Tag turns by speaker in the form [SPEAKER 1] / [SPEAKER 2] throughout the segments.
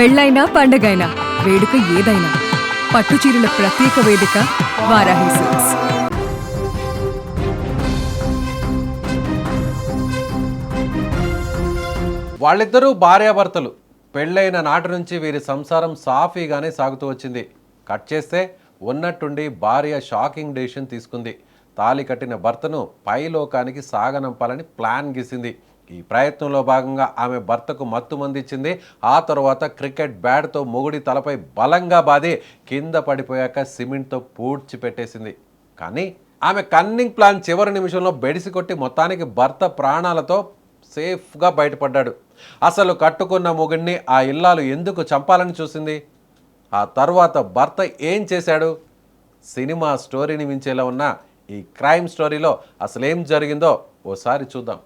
[SPEAKER 1] పెళ్ళైనా పండగైనా వేడుక ఏదైనా పట్టుచీరల ప్రత్యేక వేదిక వారాహి సిల్క్స్.
[SPEAKER 2] వాళ్ళిద్దరూ భార్యాభర్తలు. పెళ్ళైన నాటి నుంచి వీరి సంసారం సాఫీగానే సాగుతూ వచ్చింది. కట్ చేస్తే ఉన్నట్టుండి భార్య షాకింగ్ డెసిషన్ తీసుకుంది. తాళి కట్టిన భర్తను పైలోకానికి సాగనంపాలని ప్లాన్ గీసింది. ఈ ప్రయత్నంలో భాగంగా ఆమె భర్తకు మత్తు మందిచ్చింది. ఆ తర్వాత క్రికెట్ బ్యాట్తో మొగుడి తలపై బలంగా బాది కింద పడిపోయాక సిమెంట్తో పూడ్చిపెట్టేసింది. కానీ ఆమె కన్నింగ్ ప్లాన్ చివరి నిమిషంలో బెడిసి కొట్టి మొత్తానికి భర్త ప్రాణాలతో సేఫ్గా బయటపడ్డాడు. అసలు కట్టుకున్న మొగుడిని ఆ ఇల్లాలు ఎందుకు చంపాలని చూసింది? ఆ తర్వాత భర్త ఏం చేశాడు? సినిమా స్టోరీని మించేలా ఉన్న ఈ క్రైమ్ స్టోరీలో అసలేం జరిగిందో ఓసారి చూద్దాం.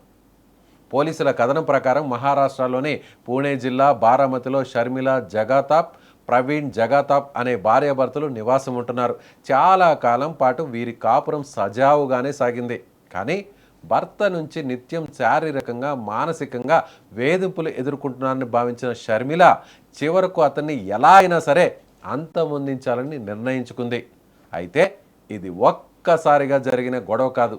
[SPEAKER 2] పోలీసుల కథనం ప్రకారం మహారాష్ట్రలోని పూణే జిల్లా బారామతిలో షర్మిల జగతాప్, ప్రవీణ్ జగతాప్ అనే భార్యాభర్తలు నివాసం ఉంటున్నారు. చాలా కాలం పాటు వీరి కాపురం సజావుగానే సాగింది. కానీ భర్త నుంచి నిత్యం శారీరకంగా మానసికంగా వేధింపులు ఎదుర్కొంటున్నారని భావించిన షర్మిల చివరకు అతన్ని ఎలా అయినా సరే అంతమొందించాలని నిర్ణయించుకుంది. అయితే ఇది ఒక్కసారిగా జరిగిన గొడవ కాదు.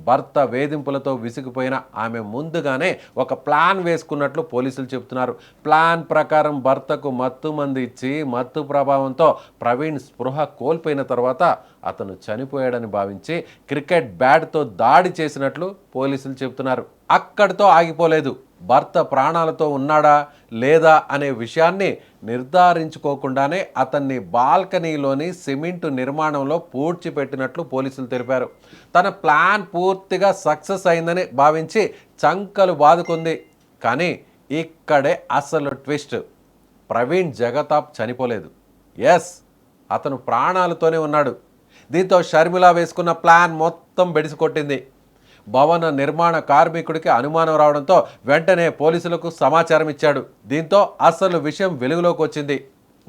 [SPEAKER 2] భర్త వేధింపులతో విసిగిపోయిన ఆమె ముందుగానే ఒక ప్లాన్ వేసుకున్నట్లు పోలీసులు చెబుతున్నారు. ప్లాన్ ప్రకారం భర్తకు మత్తు మందు ఇచ్చి మత్తు ప్రభావంతో ప్రవీణ్ స్పృహ కోల్పోయిన తర్వాత అతను చనిపోయాడని భావించి క్రికెట్ బ్యాట్తో దాడి చేసినట్లు పోలీసులు చెబుతున్నారు. అక్కడితో ఆగిపోలేదు. భర్త ప్రాణాలతో ఉన్నాడా లేదా అనే విషయాన్ని నిర్ధారించుకోకుండానే అతన్ని బాల్కనీలోని సిమెంటు నిర్మాణంలో పూడ్చిపెట్టినట్లు పోలీసులు తెలిపారు. తన ప్లాన్ పూర్తిగా సక్సెస్ అయిందని భావించి చంకలు బాదుకుంది. కానీ ఇక్కడే అసలు ట్విస్ట్. ప్రవీణ్ జగతాప్ చనిపోలేదు. ఎస్, అతను ప్రాణాలతోనే ఉన్నాడు. దీంతో షర్మిల వేసుకున్న ప్లాన్ మొత్తం బెడిసికొట్టింది. భవన నిర్మాణ కార్మికుడికి అనుమానం రావడంతో వెంటనే పోలీసులకు సమాచారం ఇచ్చాడు. దీంతో అసలు విషయం వెలుగులోకి వచ్చింది.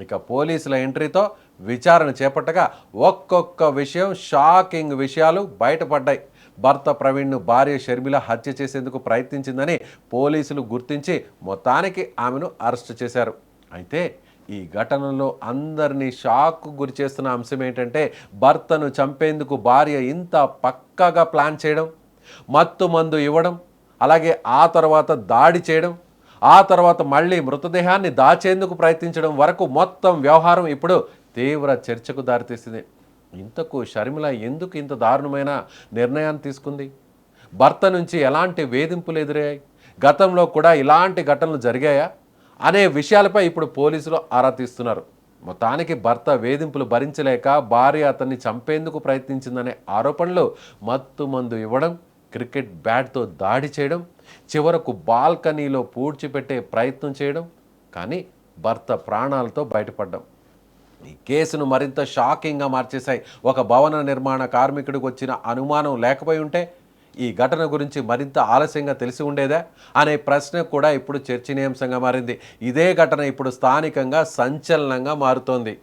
[SPEAKER 2] ఇక పోలీసుల ఎంట్రీతో విచారణ చేపట్టగా ఒక్కొక్క విషయం, షాకింగ్ విషయాలు బయటపడ్డాయి. భర్త ప్రవీణ్ను భార్య షర్మిల హత్య చేసేందుకు ప్రయత్నించిందని పోలీసులు గుర్తించి మొత్తానికి ఆమెను అరెస్టు చేశారు. అయితే ఈ ఘటనలో అందరినీ షాక్కు గురి చేస్తున్న అంశం ఏంటంటే భర్తను చంపేందుకు భార్య ఇంత పక్కాగా ప్లాన్ చేయడం, మత్తు మందు ఇవ్వడం, అలాగే ఆ తర్వాత దాడి చేయడం, ఆ తర్వాత మళ్ళీ మృతదేహాన్ని దాచేందుకు ప్రయత్నించడం వరకు మొత్తం వ్యవహారం ఇప్పుడు తీవ్ర చర్చకు దారితీసింది. ఇంతకు షర్మిల ఎందుకు ఇంత దారుణమైన నిర్ణయాన్ని తీసుకుంది? భర్త నుంచి ఎలాంటి వేధింపులు ఎదురయ్యాయి? గతంలో కూడా ఇలాంటి ఘటనలు జరిగాయా అనే విషయాలపై ఇప్పుడు పోలీసులు ఆరా తీస్తున్నారు. మొత్తానికి భర్త వేధింపులు భరించలేక భార్య అతన్ని చంపేందుకు ప్రయత్నించిందనే ఆరోపణలు, మత్తు మందు ఇవ్వడం, క్రికెట్ బ్యాట్తో దాడి చేయడం, చివరకు బాల్కనీలో పూడ్చిపెట్టే ప్రయత్నం చేయడం, కానీ భర్త ప్రాణాలతో బయటపడ్డం ఈ కేసును మరింత షాకింగ్గా మార్చేశాయి. ఒక భవన నిర్మాణ కార్మికుడికి వచ్చిన అనుమానం లేకపోయి ఉంటే ఈ ఘటన గురించి మరింత ఆలస్యంగా తెలిసి ఉండేదా అనే ప్రశ్న కూడా ఇప్పుడు చర్చనీయాంశంగా మారింది. ఇదే ఘటన ఇప్పుడు స్థానికంగా సంచలనంగా మారుతోంది.